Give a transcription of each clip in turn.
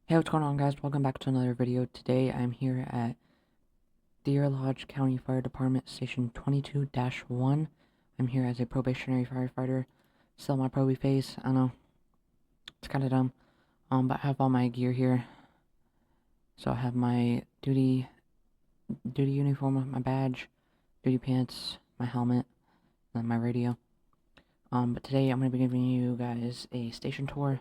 Hey, what's going on, guys? Welcome back to another video. Today I'm here at Deer Lodge County Fire Department Station 22-1. I'm here as a probationary firefighter. Still my probie face. I know, it's kind of dumb. But I have all my gear here. So I have my duty uniform with my badge, duty pants, my helmet, and my radio. But today I'm going to be giving you guys a station tour.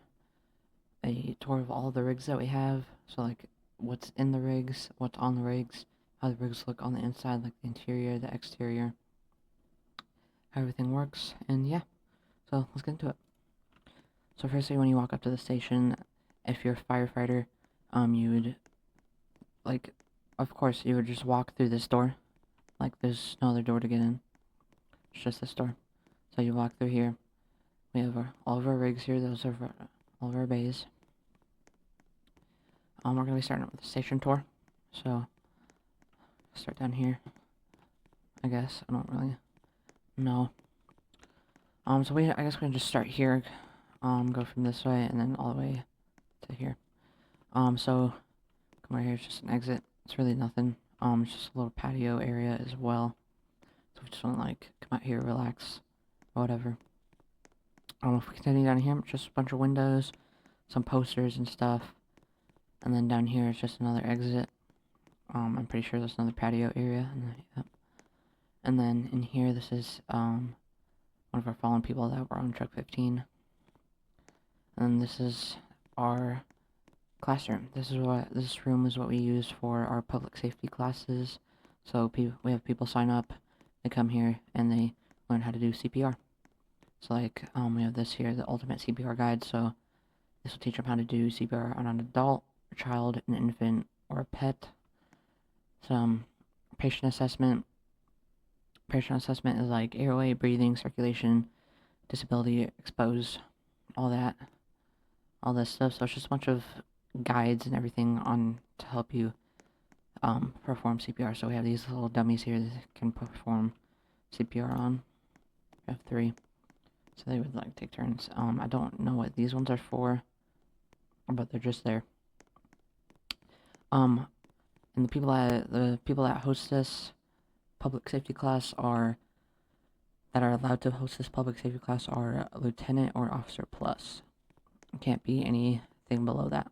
A tour of all the rigs that we have. So like what's in the rigs, what's on the rigs, how the rigs look on the inside, like the interior, the exterior, how everything works, and yeah. So let's get into it. So firstly, when you walk up to the station, if you're a firefighter, you would like, of course, you would just walk through this door. Like there's no other door to get in. It's just this door. So you walk through here. We have all of our rigs here. Those are all of our bays. We're gonna be starting with the station tour. So start down here. I guess I don't really know. So I guess we can just start here. Go from this way and then all the way to here. So come right here. It's just an exit. It's really nothing. It's just a little patio area as well. So we just want to like come out here, relax, or whatever. If we continue down here, just a bunch of windows, some posters and stuff. And then down here is just another exit. I'm pretty sure there's another patio area. Yep. And then in here, this is one of our fallen people that were on truck 15. And this is our classroom. This room is what we use for our public safety classes. So we have people sign up, they come here and they learn how to do CPR. So like we have this here, the ultimate CPR guide. So this will teach them how to do CPR on an adult, a child, an infant, or a pet. Some patient assessment. Patient assessment is like airway, breathing, circulation, disability, exposed, all this stuff. So it's just a bunch of guides and everything on to help you perform CPR. So we have these little dummies here that can perform CPR on. We have 3. So they would like take turns. I don't know what these ones are for, but they're just there. And the people that host this public safety class are allowed to host this public safety class are lieutenant or officer plus. Can't be anything below that.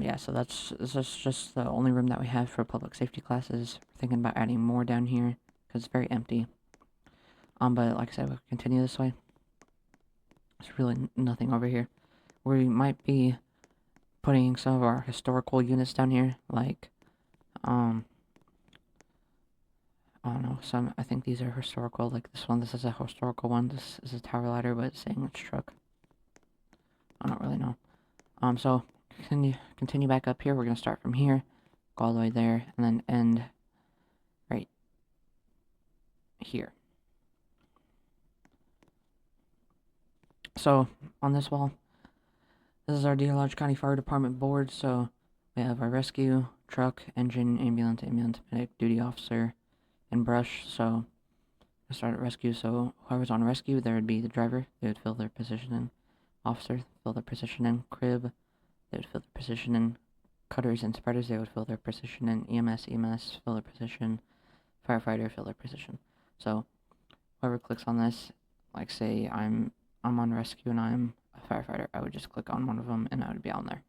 Yeah, so this is just the only room that we have for public safety classes. We're thinking about adding more down here because it's very empty. But like I said, we'll continue this way. There's really nothing over here. We might be putting some of our historical units down here, like, I don't know, I think these are historical, like this is a historical one, this is a tower ladder, but it's saying it's truck. I don't really know. So, continue back up here, we're gonna start from here, go all the way there, and then end right here. So, on this wall, this is our Deer Lodge County Fire Department board. So we have our rescue, truck, engine, ambulance, medic, duty officer, and brush. So we start at rescue. So whoever's on rescue, there would be the driver. They would fill their position in. Officer, fill their position in. Crib, they would fill their position in. Cutters and spreaders, they would fill their position in. EMS, fill their position. Firefighter, fill their position. So whoever clicks on this, like say I'm on rescue and I'm a firefighter, I would just click on one of them and I would be on there.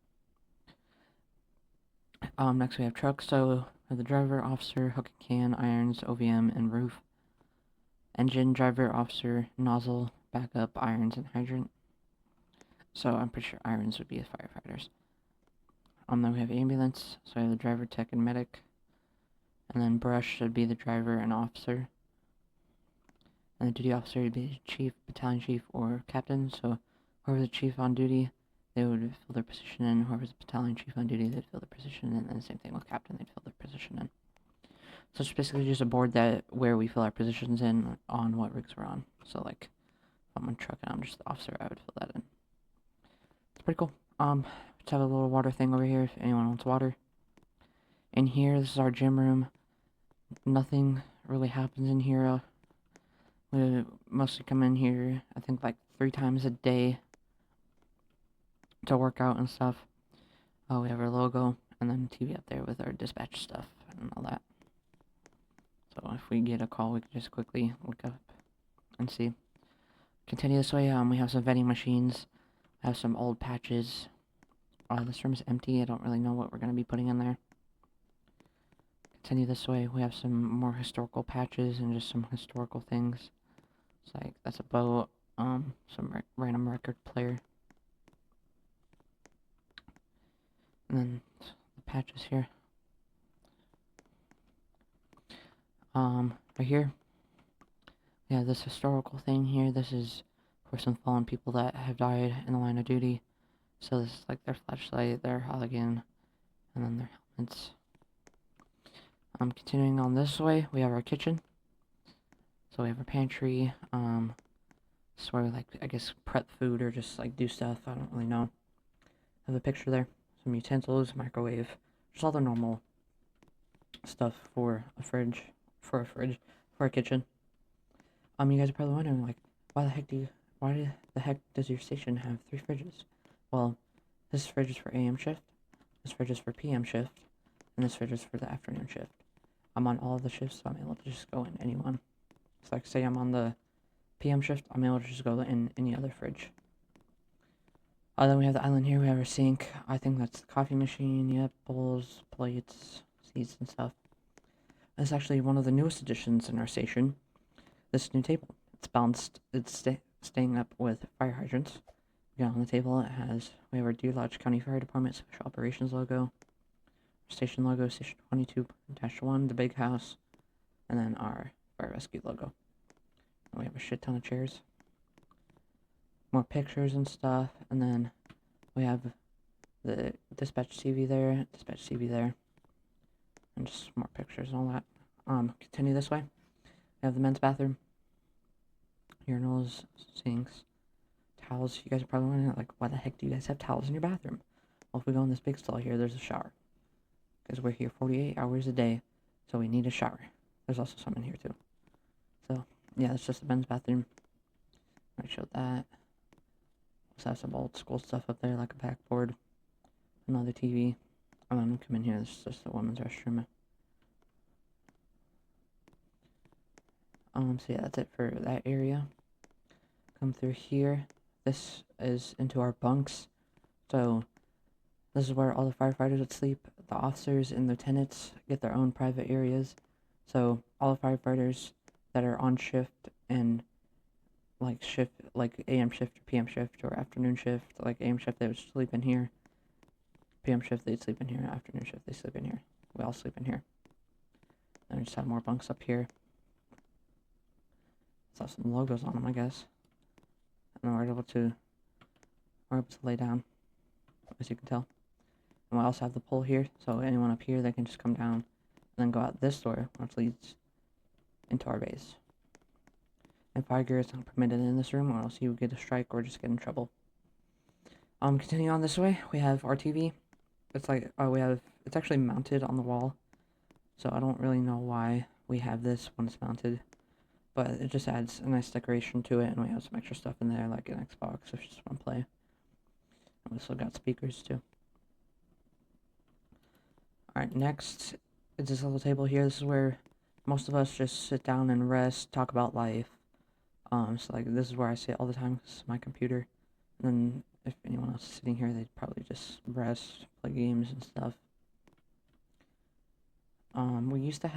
Next we have truck. So we have the driver, officer, hook and can, irons, OVM, and roof. Engine, driver, officer, nozzle, backup, irons, and hydrant. So I'm pretty sure irons would be the firefighters. Then we have ambulance. So we have the driver, tech, and medic. And then brush should be the driver and officer. And the duty officer would be chief, battalion chief, or captain. So whoever's the chief on duty, they would fill their position in. Whoever's the battalion chief on duty, they'd fill their position in. And the same thing with captain, they'd fill their position in. So it's basically just a board where we fill our positions in on what rigs we're on. So like, if I'm on truck and I'm just the officer, I would fill that in. It's pretty cool. Let's have a little water thing over here if anyone wants water. In here, this is our gym room. Nothing really happens in here. We mostly come in here, I think, like 3 times a day to work out and stuff. Oh, we have our logo, and then TV up there with our dispatch stuff and all that. So if we get a call, we can just quickly look up and see. Continue this way. We have some vending machines. We have some old patches. This room is empty. I don't really know what we're going to be putting in there. Continue this way. We have some more historical patches and just some historical things. It's like, that's a boat. Some random record player. And then the patches here. Right here. We have this historical thing here. This is for some fallen people that have died in the line of duty. So this is like their flashlight, their Halligan, and then their helmets. Continuing on this way, we have our kitchen. So we have our pantry. This is where we, like, I guess, prep food or just like do stuff. I don't really know. I have a picture there. Some utensils, microwave, just all the normal stuff for a fridge, for a kitchen. You guys are probably wondering, like, why the heck does your station have 3 fridges? Well, this fridge is for AM shift, this fridge is for PM shift, and this fridge is for the afternoon shift. I'm on all of the shifts, so I'm able to just go in any one. So, like, say I'm on the PM shift, I'm able to just go in any other fridge. Then we have the island here. We have our sink. I think that's the coffee machine. Yep, bowls, plates, seats, and stuff. That's actually one of the newest additions in our station. This new table. It's balanced. It's staying up with fire hydrants. We got on the table. We have our Deer Lodge County Fire Department Special Operations logo, station logo, Station 22-1, the big house, and then our fire rescue logo. And we have a shit ton of chairs, more pictures and stuff, and then we have the dispatch TV there, and just more pictures and all that. Continue this way. We have the men's bathroom, urinals, sinks, towels. You guys are probably wondering, like, why the heck do you guys have towels in your bathroom? Well, if we go in this big stall here, there's a shower. Because we're here 48 hours a day, so we need a shower. There's also some in here, too. So, yeah, it's just the men's bathroom. I showed that. Also have some old school stuff up there, like a backboard, another TV. And then come in here, this is just the women's restroom. So yeah, that's it for that area. Come through here. This is into our bunks. So this is where all the firefighters would sleep. The officers and lieutenants get their own private areas. So all the firefighters that are on shift and like AM shift or PM shift or afternoon shift, like AM shift, they would sleep in here. PM shift, they'd sleep in here. Afternoon shift, they sleep in here. We all sleep in here. And we just have more bunks up here. Let's have some logos on them, I guess. And then we're able to lay down, as you can tell. And we also have the pole here, so anyone up here, they can just come down and then go out this door, which leads into our base. And fire gear is not permitted in this room, or else you get a strike or just get in trouble. Continuing on this way, we have our TV. It's like, it's actually mounted on the wall, so I don't really know why we have this when it's mounted, but it just adds a nice decoration to it, and we have some extra stuff in there, like an Xbox if you just want to play. And we still got speakers, too. Alright, next is this little table here. This is where most of us just sit down and rest, talk about life. So like, this is where I sit all the time, because it's my computer. And then if anyone else is sitting here, they'd probably just rest, play games and stuff. We used to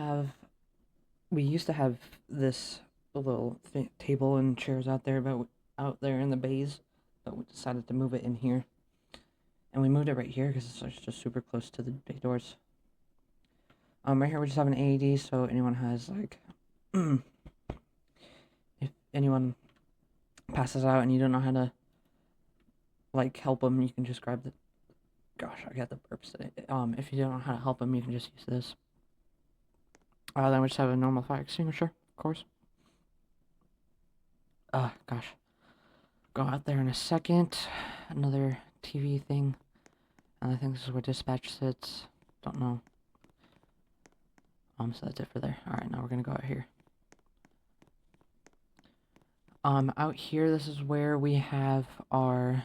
have this little table and chairs out there in the bays, but we decided to move it in here. And we moved it right here because it's just super close to the bay doors. Right here we just have an AED, so anyone has, like, if anyone passes out and you don't know how to, like, help them, you can just grab the, gosh, I got the burps today. If you don't know how to help them, you can just use this. Then we just have a normal fire extinguisher, of course. Gosh. Go out there in a second. Another TV thing. And I think this is where dispatch sits. Don't know. So that's it for there. Alright, now we're gonna go out here. Out here, this is where we have our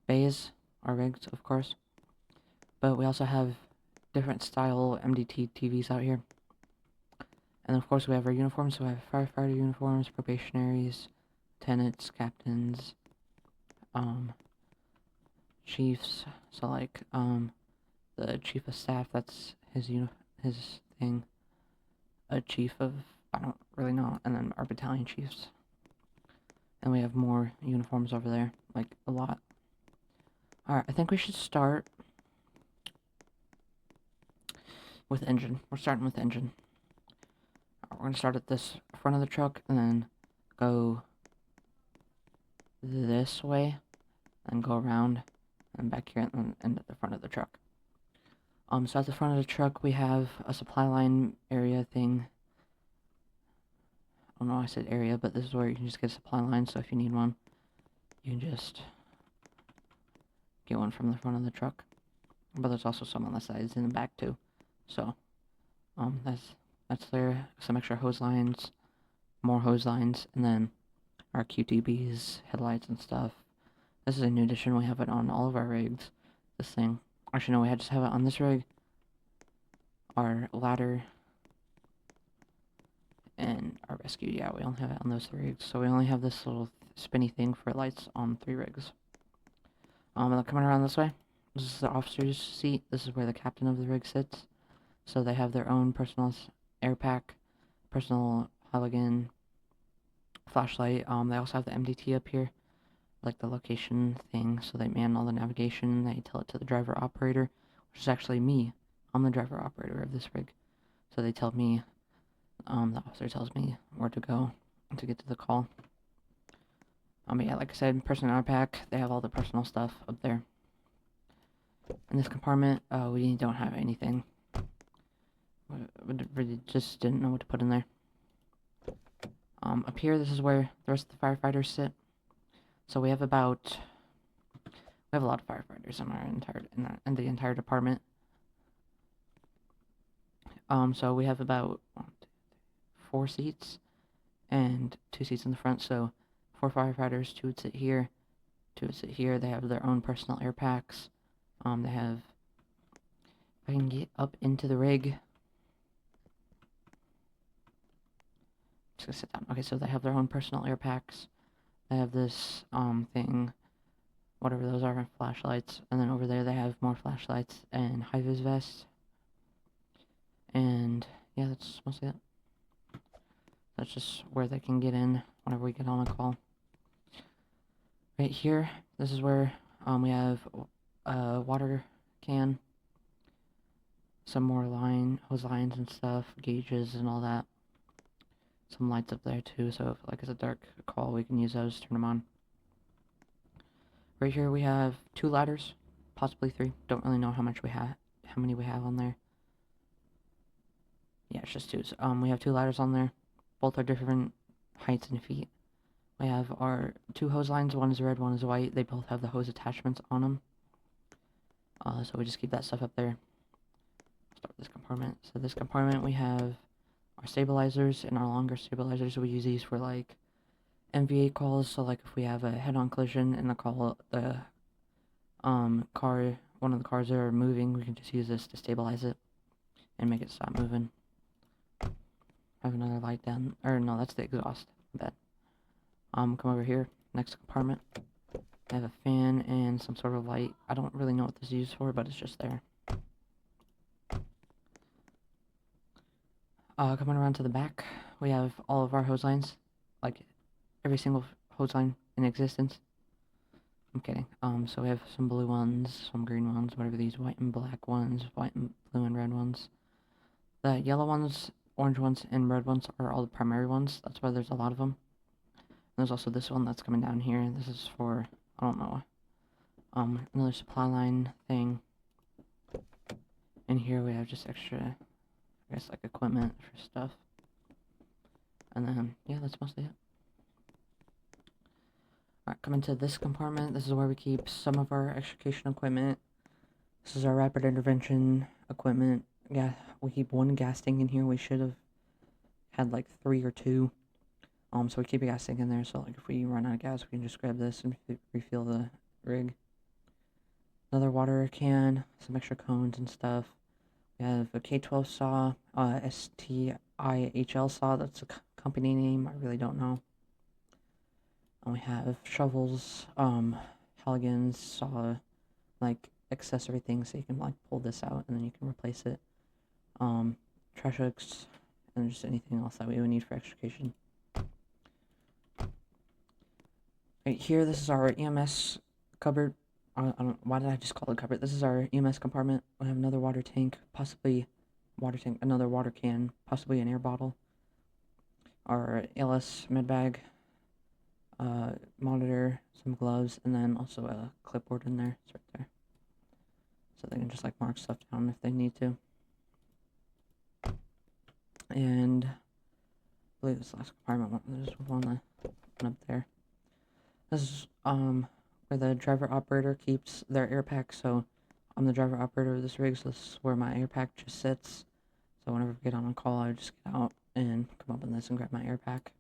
bays, our rigs, of course. But we also have different style MDT TVs out here. And of course we have our uniforms, so we have firefighter uniforms, probationaries, lieutenants, captains, chiefs, so like, the chief of staff, that's his thing, a chief of, I don't really know, and then our battalion chiefs. And we have more uniforms over there, like, a lot. Alright, I think we should start with engine. We're starting with engine. We're gonna start at this front of the truck, and then go this way, and go around, and back here, and then end at the front of the truck. So at the front of the truck, we have a supply line area thing. I don't know why I said area, but this is where you can just get a supply line, so if you need one, you can just get one from the front of the truck. But there's also some on the sides and the back too. So, that's there. Some extra hose lines, more hose lines, and then our QTBs, headlights and stuff. This is a new addition. We have it on all of our rigs. This thing. Actually, no, we just have it on this rig, our ladder, and our rescue. Yeah, we only have it on those 3 rigs. So we only have this little spinny thing for lights on 3 rigs. Coming around this way, this is the officer's seat. This is where the captain of the rig sits. So they have their own personal air pack, personal halogen, flashlight. They also have the MDT up here, like the location thing, so they man all the navigation. They tell it to the driver operator, which is actually me. I'm the driver operator of this rig. So they tell me, the officer tells me where to go to get to the call. But yeah, like I said, personal air pack, they have all the personal stuff up there. In this compartment, we don't have anything. We really just didn't know what to put in there. Up here, this is where the rest of the firefighters sit. So we have a lot of firefighters in the entire department. So we have about 4 seats and 2 seats in the front. So 4 firefighters, 2 would sit here, 2 would sit here. They have their own personal air packs. They have, if I can get up into the rig. Just gonna sit down. Okay, so they have their own personal air packs. They have this, thing, whatever those are, flashlights. And then over there they have more flashlights and high-vis vests. And, yeah, that's mostly it. That's just where they can get in whenever we get on a call. Right here, this is where, we have a water can, some more hose lines and stuff, gauges and all that. Some lights up there too, so if like it's a dark call, we can use those, turn them on. Right here we have 2 ladders, possibly 3. Don't really know how many we have on there. Yeah, it's just 2. So, we have 2 ladders on there. Both are different heights and feet. We have our 2 hose lines. One is red, one is white. They both have the hose attachments on them. So we just keep that stuff up there. Start with this compartment. So this compartment we have our stabilizers and our longer stabilizers. We use these for like MVA calls. So like if we have a head-on collision and one of the cars are moving, we can just use this to stabilize it and make it stop moving. I have another light down, or no, that's the exhaust. Bad. Come over here, next compartment. I have a fan and some sort of light. I don't really know what this is used for, but it's just there. Coming around to the back, we have all of our hose lines, like every single hose line in existence. I'm kidding. So we have some blue ones, some green ones, whatever these white and black ones, white and blue and red ones. The yellow ones, orange ones, and red ones are all the primary ones. That's why there's a lot of them. And there's also this one that's coming down here. This is for, I don't know, another supply line thing. And here we have just extra, I guess, like equipment for stuff. And then, yeah, that's mostly it. Alright, coming to this compartment, this is where we keep some of our extrication equipment. This is our rapid intervention equipment. Yeah, we keep 1 gas tank in here. We should have had like 3 or 2. So we keep a gas tank in there, so like if we run out of gas, we can just grab this and refill the rig. another water can, some extra cones and stuff. We have a K12 saw, STIHL saw, that's a company name, I really don't know. And we have shovels, Halligan's saw, like accessory things, so you can like pull this out and then you can replace it. Trash hooks, and just anything else that we would need for extrication. Right here, this is our EMS cupboard. I don't, why did I just call it cupboard? This is our EMS compartment. We have another water tank, possibly water tank, another water can, possibly an air bottle. Our ALS med bag, monitor, some gloves, and then also a clipboard in there. It's right there. So they can just like mark stuff down if they need to. And I believe this last compartment, there's one up there. This is where the driver operator keeps their air pack. So I'm the driver operator of this rig, so this is where my air pack just sits. So whenever we get on a call, I just get out and come up in this and grab my air pack.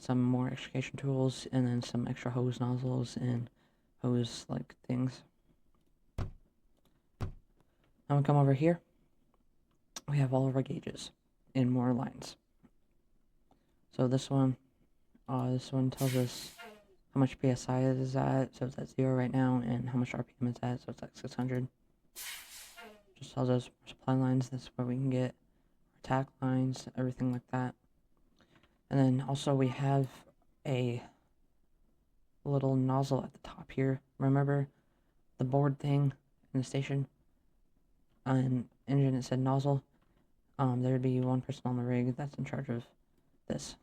Some more extrication tools, and then some extra hose nozzles and hose like things. Now we come over here. We have all of our gauges in more lines. So this one tells us how much PSI it is at, so it's at 0 right now, and how much RPM it's at, so it's at 600. Just tells us supply lines, that's where we can get our tack lines, everything like that. And then also we have a little nozzle at the top here. Remember the board thing in the station? On engine it said nozzle. There would be one person on the rig that's in charge of this.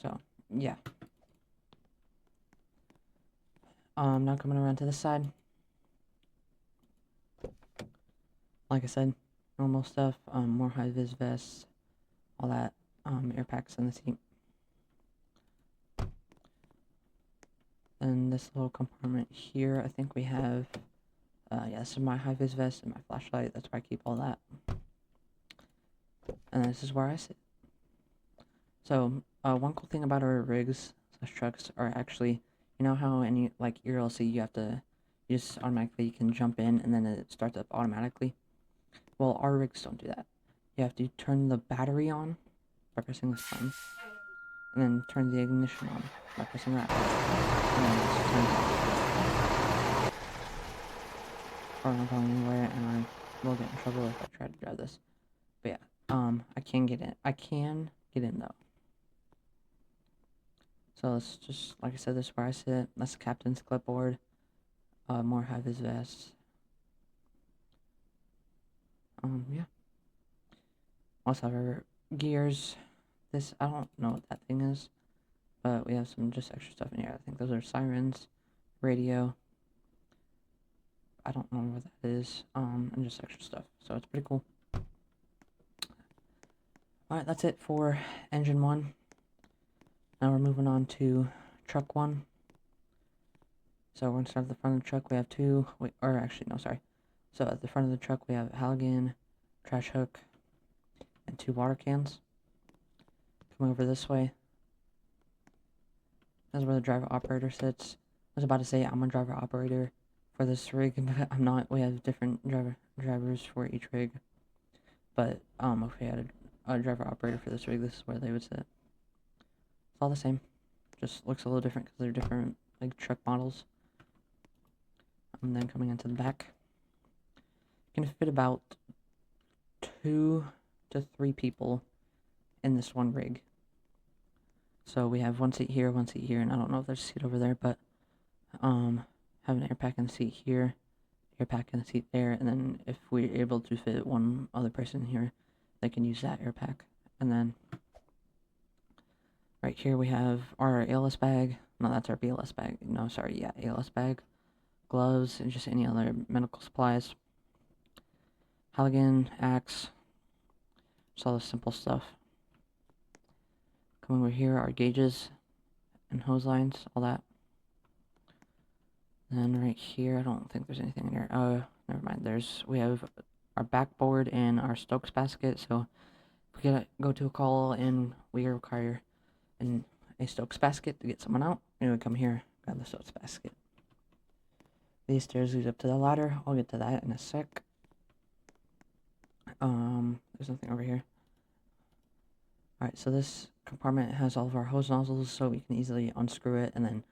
So, yeah. Now coming around to this side. Like I said, normal stuff, more high-vis vests, all that, air packs in the seat. And this little compartment here, I think we have, yeah, this is my high-vis vest and my flashlight, that's where I keep all that. And this is where I sit. So, one cool thing about our rigs slash trucks are actually, you know how any, like, ERLC, you just automatically can jump in and then it starts up automatically? Well, our rigs don't do that. You have to turn the battery on by pressing this button, and then turn the ignition on by pressing that button, and then it just turns off. Or I'm not going anywhere, and I will get in trouble if I try to drive this. But yeah, I can get in. I can get in though. So let's just, like I said, this is where I sit. That's the captain's clipboard. More high-vis vests. Yeah. Also have our gears. This, I don't know what that thing is, but we have some just extra stuff in here. I think those are sirens, radio. I don't know what that is, and just extra stuff. So it's pretty cool. Alright, that's it for engine 1. Now we're moving on to truck 1. So we're going to start at the front of the truck. We have two, or actually, no, sorry. So at the front of the truck, we have Halligan, trash hook, and 2 water cans. Come over this way. That's where the driver operator sits. I was about to say I'm a driver operator for this rig, but I'm not. We have different drivers for each rig. But if we had a driver operator for this rig, this is where they would sit. It's all the same. Just looks a little different because they're different like truck models. And then coming into the back, you can fit about 2 to 3 people in this one rig. So we have one seat here, and I don't know if there's a seat over there, but have an air pack in the seat here, air pack in the seat there, and then if we're able to fit one other person here, they can use that air pack. And then right here we have our ALS bag. No, that's our BLS bag. No, sorry, yeah, ALS bag, gloves, and just any other medical supplies. Halligan, axe, just all the simple stuff. Coming over here, our gauges and hose lines, all that. Then right here, I don't think there's anything in here. Never mind. We have our backboard and our Stokes basket. So if we go to a call and we require a Stokes basket to get someone out, we would come here, grab the Stokes basket. These stairs lead up to the ladder. I'll get to that in a sec. There's nothing over here. Alright, so this compartment has all of our hose nozzles, so we can easily unscrew it and then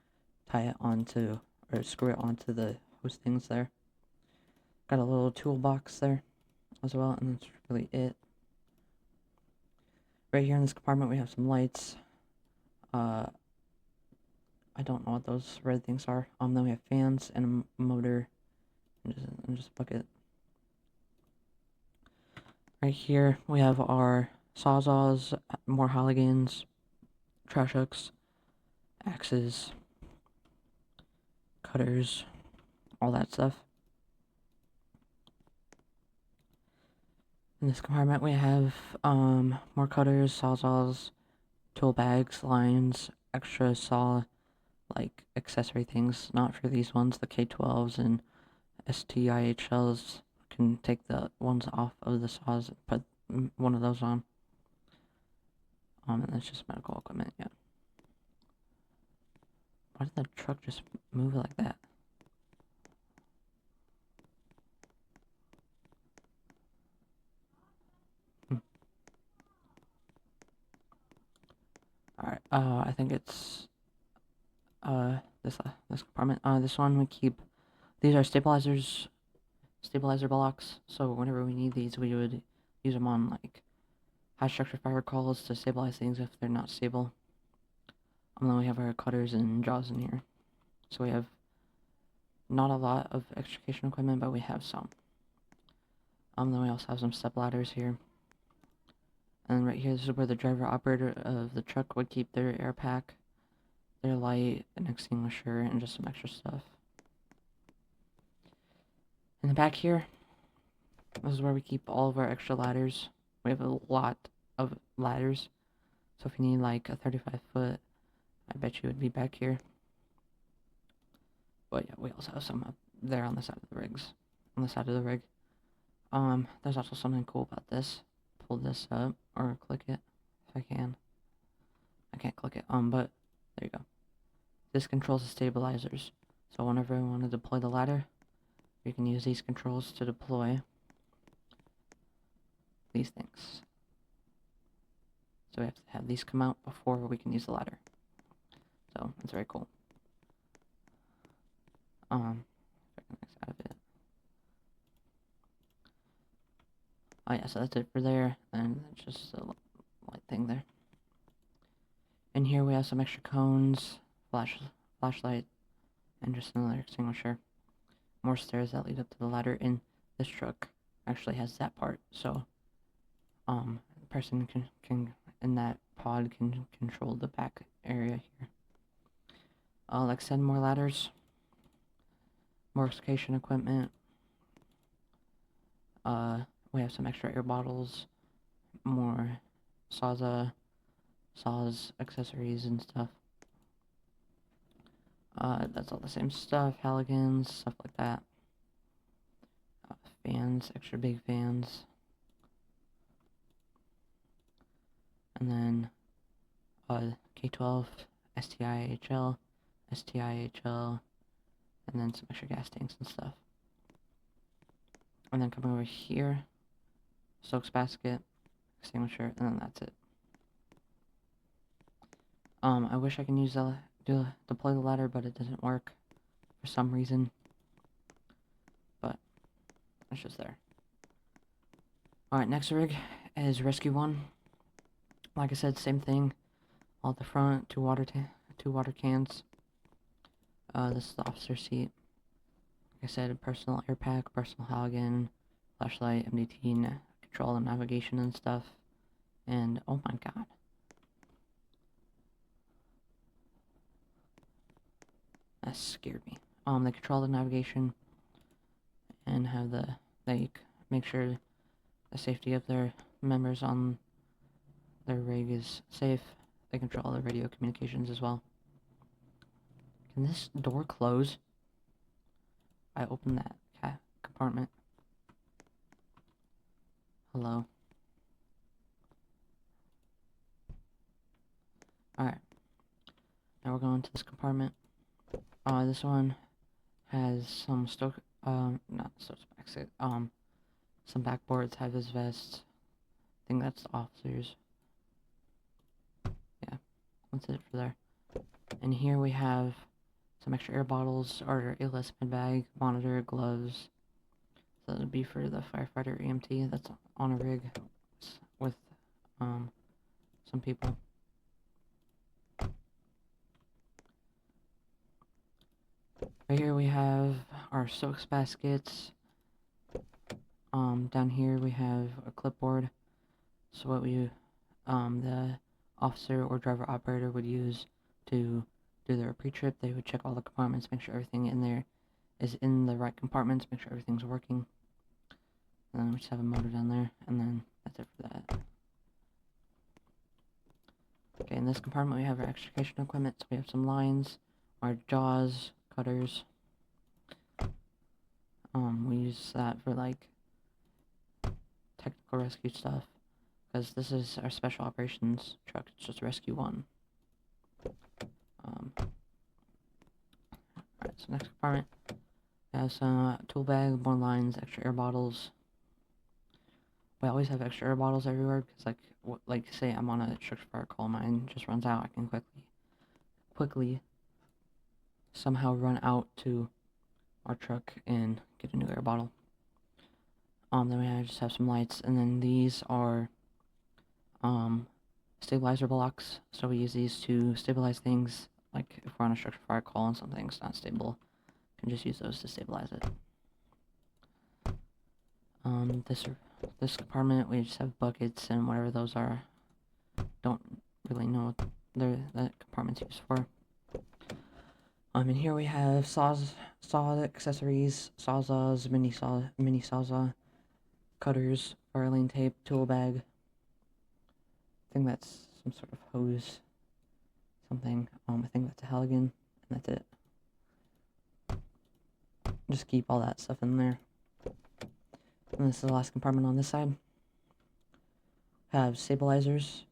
tie it onto, or screw it onto the hose things there. Got a little toolbox there as well, and that's really it. Right here in this compartment we have some lights. I don't know what those red things are. Then we have fans and a motor and just a bucket. Right here we have our sawzalls, more Halligans, trash hooks, axes, cutters, all that stuff. In this compartment we have more cutters, sawzalls, tool bags, lines, extra saw like accessory things, not for these ones. The K12s and STIHLs can take the ones off of the saws and put one of those on. And that's just medical equipment, yeah. Why did the truck just move like that? Alright, I think it's this compartment. This one we keep. These are stabilizer blocks. So whenever we need these, we would use them on like high structure fiber calls to stabilize things if they're not stable. Then we have our cutters and jaws in here. So we have not a lot of extrication equipment, but we have some. Then we also have some step ladders here. And right here, this is where the driver operator of the truck would keep their air pack, their light, an extinguisher, and just some extra stuff. In the back here, this is where we keep all of our extra ladders. We have a lot of ladders. So if you need like a 35-foot, I bet you it would be back here. But yeah, we also have some up there on the side of the rigs. On the side of the rig. There's also something cool about this. Pull this up, or click it, if I can. I can't click it, but there you go. This controls the stabilizers. So whenever we want to deploy the ladder, we can use these controls to deploy these things. So we have to have these come out before we can use the ladder. So that's very cool. If I can X out of it. Oh yeah, so that's it for there, and just a light thing there. In here we have some extra cones, flashlight, and just another extinguisher. More stairs that lead up to the ladder, and this truck actually has that part, so the person can in that pod can control the back area here. Like I said, more ladders, more extrication equipment. We have some extra air bottles, more saws, accessories, and stuff. That's all the same stuff, Halligans, stuff like that. Fans, extra big fans. And then, K12, STIHL, and then some extra gas tanks and stuff. And then coming over here, soaks basket, extinguisher, and then that's it. I wish I can use deploy the ladder, but it doesn't work for some reason. But it's just there. Alright, next rig is Rescue 1. Like I said, same thing. All at the front, two water cans. This is the officer seat. Like I said, personal air pack, personal Halligan, flashlight, MDT, control and navigation and stuff. And oh my god. That scared me. They control the navigation and have they make sure the safety of their members on their rig is safe. They control the radio communications as well. Can this door close? I opened that compartment. Hello. Alright. Now we're going to this compartment. This one has some not stoke specs, some backboards, high-vis vests. I think that's the officers. Yeah, that's it for there. And here we have some extra air bottles, our ALS med bag, monitor, gloves. So that would be for the firefighter EMT that's on a rig with some people. Right here we have our soaks baskets. Down here we have a clipboard. So what the officer or driver operator would use to do their pre-trip. They would check all the compartments, make sure everything in there is in the right compartments, make sure everything's working. And then we just have a motor down there, and then that's it for that. Okay, in this compartment we have our extrication equipment. So we have some lines, our jaws, cutters. We use that for like technical rescue stuff, because this is our special operations truck. It's just Rescue 1. Alright, so next compartment has a tool bag, more lines, extra air bottles. We always have extra air bottles everywhere because, like say I'm on a structure fire call, mine just runs out. I can quickly somehow run out to our truck and get a new air bottle. Then we just have some lights, and then these are stabilizer blocks. So we use these to stabilize things. Like if we're on a structure fire call and something's not stable, we can just use those to stabilize it. This compartment we just have buckets and whatever those are. Don't really know what that compartment's used for. And here we have saw accessories, sawzalls, mini sawzall, cutters, fire lane tape, tool bag. I think that's some sort of hose, something. I think that's a Halligan, and that's it. Just keep all that stuff in there. And this is the last compartment on this side. Have stabilizers.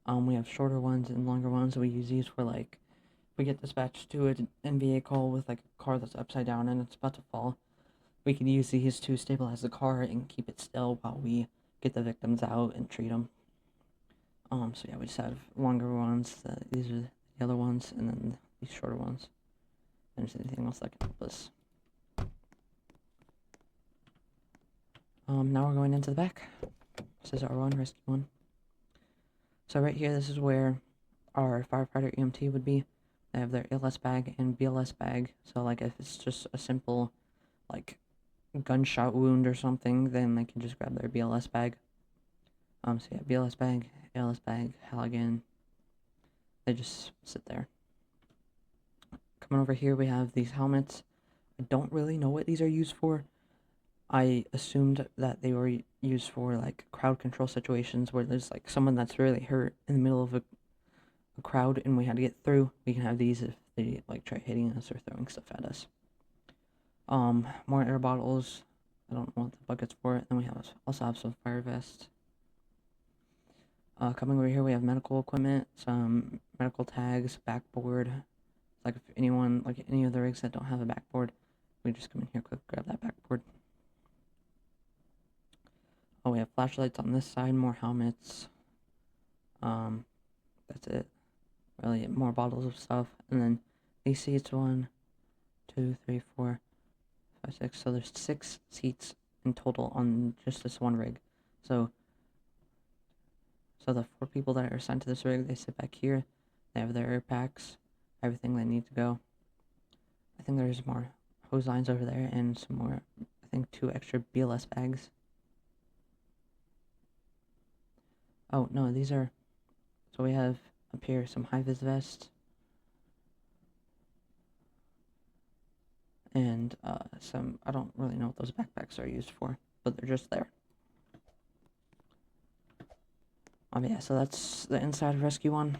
We have shorter ones and longer ones. We use these for like, if we get dispatched to an NVA call with like a car that's upside down and it's about to fall, we can use these to stabilize the car and keep it still while we get the victims out and treat them. So yeah, we just have longer ones. These are the other ones, and then these shorter ones. And there's anything else that can help us. Now we're going into the back. This is R1, Rescue 1. So right here, this is where our firefighter EMT would be. They have their ALS bag and BLS bag. So like if it's just a simple like gunshot wound or something, then they can just grab their BLS bag. So yeah, BLS bag, ALS bag, Halligan. They just sit there. Coming over here, we have these helmets. I don't really know what these are used for. I assumed that they were used for like crowd control situations where there's like someone that's really hurt in the middle of a crowd and we had to get through. We can have these if they like try hitting us or throwing stuff at us. More air bottles. I don't know what the bucket's for. And we also have some fire vests. Coming over here, we have medical equipment, some medical tags, backboard. Like if anyone, like any of the rigs that don't have a backboard, we just come in here quick, grab that backboard. Oh, we have flashlights on this side, more helmets. That's it. Really, more bottles of stuff. And then these seats, 1, 2, 3, 4, 5, 6. So there's 6 seats in total on just this one rig. So the 4 people that are assigned to this rig, they sit back here. They have their air packs, everything they need to go. I think there's more hose lines over there and some more, I think 2 extra BLS bags. Oh, no, these are, so we have up here some high-vis vests. And some, I don't really know what those backpacks are used for, but they're just there. Yeah, so that's the inside of Rescue 1.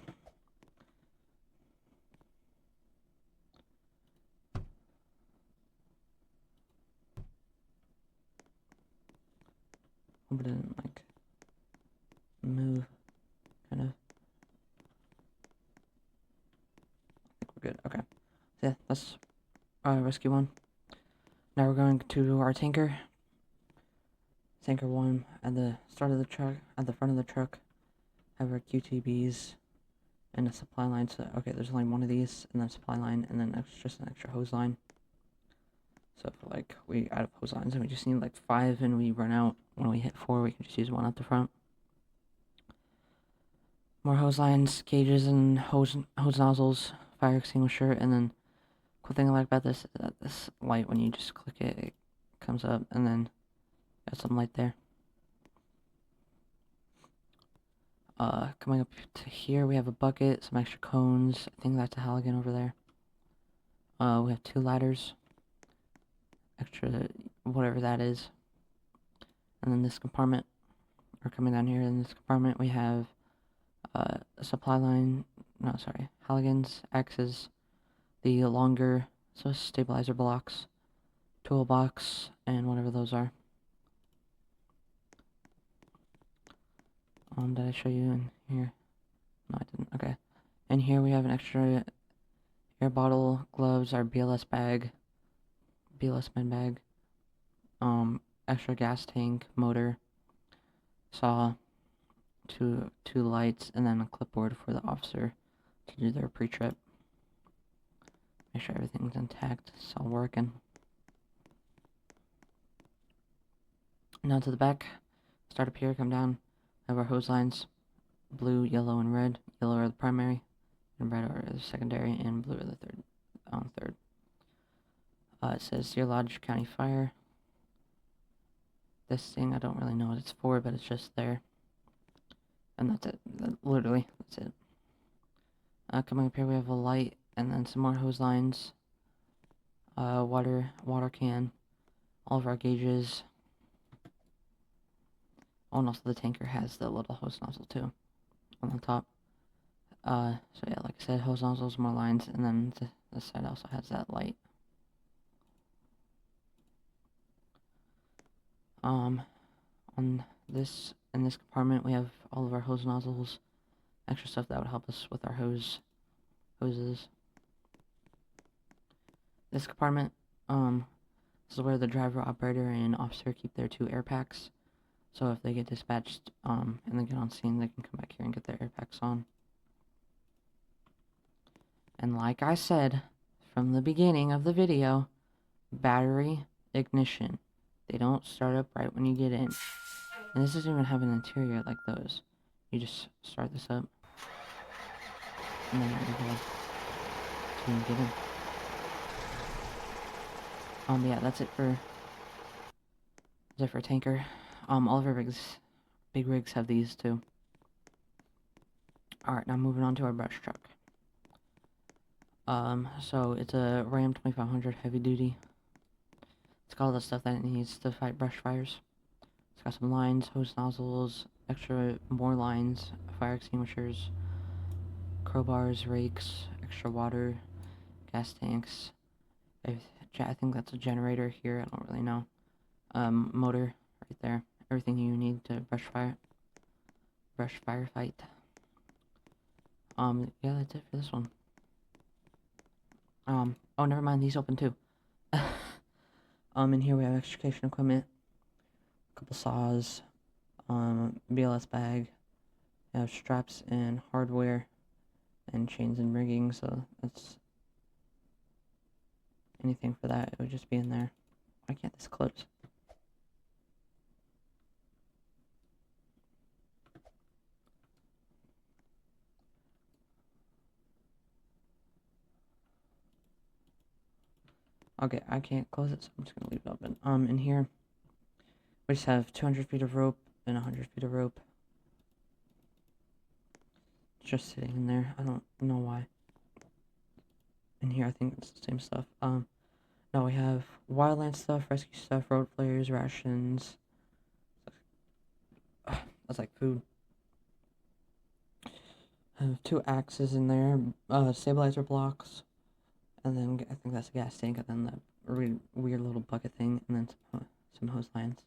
Hope it didn't, like, move, kind of. I think we're good, okay. So yeah, that's Rescue 1. Now we're going to our tanker. Tanker 1 at the start of the truck, at the front of the truck, have our QTBs and a supply line. So, okay, there's only one of these, and then a supply line, and then just an extra hose line. So if like we out of hose lines and we just need like 5 and we run out when we hit 4, we can just use one at the front. More hose lines, gauges, and hose nozzles, fire extinguisher, and then cool thing I like about this is that this light, when you just click it, it comes up, and then got some light there. Coming up to here, we have a bucket, some extra cones. I think that's a Halligan over there. We have 2 ladders, extra whatever that is. And then this compartment, or coming down here in this compartment, we have a supply line. No, sorry, Halligans, axes, the longer, so stabilizer blocks, toolbox, and whatever those are. Did I show you in here? No, I didn't. Okay. And here we have an extra air bottle, gloves, our BLS bag, BLS med bag, extra gas tank, motor, saw, two lights, and then a clipboard for the officer to do their pre-trip. Make sure everything's intact, it's all working. Now to the back, start up here, come down, have our hose lines, blue, yellow, and red. Yellow are the primary, and red are the secondary, and blue are the third. It says Deer Lodge County Fire. This thing, I don't really know what it's for, but it's just there. And that's it. Literally, that's it. Coming up here, we have a light, and then some more hose lines. Water can. All of our gauges. Oh, and also the tanker has the little hose nozzle, too. On the top. So yeah, like I said, hose nozzles, more lines, and then this side also has that light. On this, in this compartment, we have all of our hose nozzles, extra stuff that would help us with our hoses. This compartment, this is where the driver, operator, and officer keep their 2 air packs. So if they get dispatched, and they get on scene, they can come back here and get their air packs on. And like I said from the beginning of the video, battery ignition. They don't start up right when you get in. And this doesn't even have an interior like those. You just start this up, and then you go to get in. Yeah, that's it for tanker. All of our big rigs have these too. Alright, now moving on to our brush truck. So it's a Ram 2500 heavy duty. It's got all the stuff that it needs to fight brush fires. It's got some lines, hose nozzles, more lines, fire extinguishers, crowbars, rakes, extra water, gas tanks. I think that's a generator here, I don't really know. Motor right there. Everything you need to brush firefight. Yeah, that's it for this one. Oh, never mind, these open too. In here we have extrication equipment, a couple saws, BLS bag, we have straps and hardware, and chains and rigging, so that's anything for that, it would just be in there. Why can't this close? Okay, I can't close it, so I'm just gonna leave it open. In here, we just have 200 feet of rope and 100 feet of rope. Just sitting in there, I don't know why. In here, I think it's the same stuff. Now we have wildland stuff, rescue stuff, road flares, rations. That's like food. I have 2 axes in there, stabilizer blocks, and then I think that's a gas tank, and then that weird little bucket thing, and then some hose lines.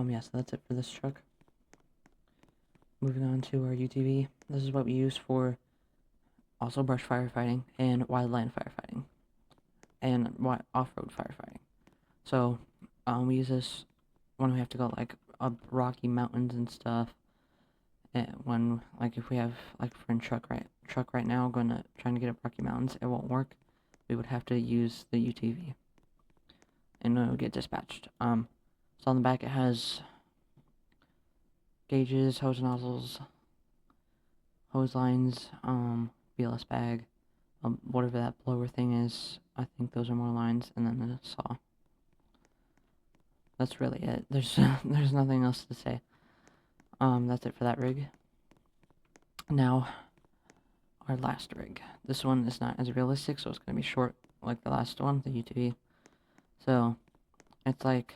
Yeah, so that's it for this truck. Moving on to our UTV. This is what we use for also brush firefighting and wildland firefighting and off-road firefighting. So we use this when we have to go like up rocky mountains and stuff. And when like if we have like for in truck right now trying to get up Rocky Mountains, it won't work. We would have to use the UTV, and it would get dispatched. So on the back it has gauges, hose nozzles, hose lines, BLS bag, whatever that blower thing is. I think those are more lines, and then the saw. That's really it. There's there's nothing else to say. That's it for that rig. Now, our last rig. This one is not as realistic, so it's gonna be short like the last one, the UTV. So, it's like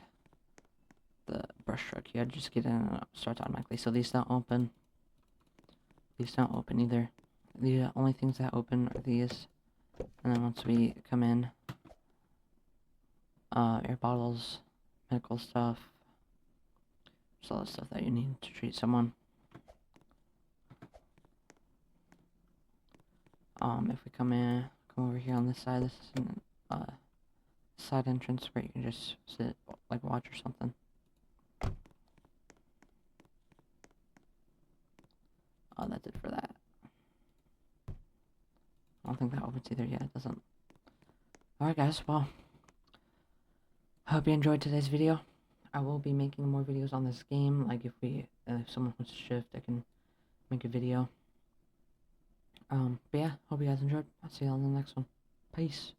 the brush truck. You gotta just get in and it starts automatically. So these don't open. These don't open either. The only things that open are these. And then once we come in, air bottles, medical stuff, just all the stuff that you need to treat someone. If we come over here on this side, this is an side entrance where you can just sit, like watch or something. That's it for that. I don't think that opens either yet. It doesn't. Alright guys, well, I hope you enjoyed today's video. I will be making more videos on this game. Like if someone wants to shift, I can make a video. But yeah, hope you guys enjoyed. I'll see you on the next one. Peace.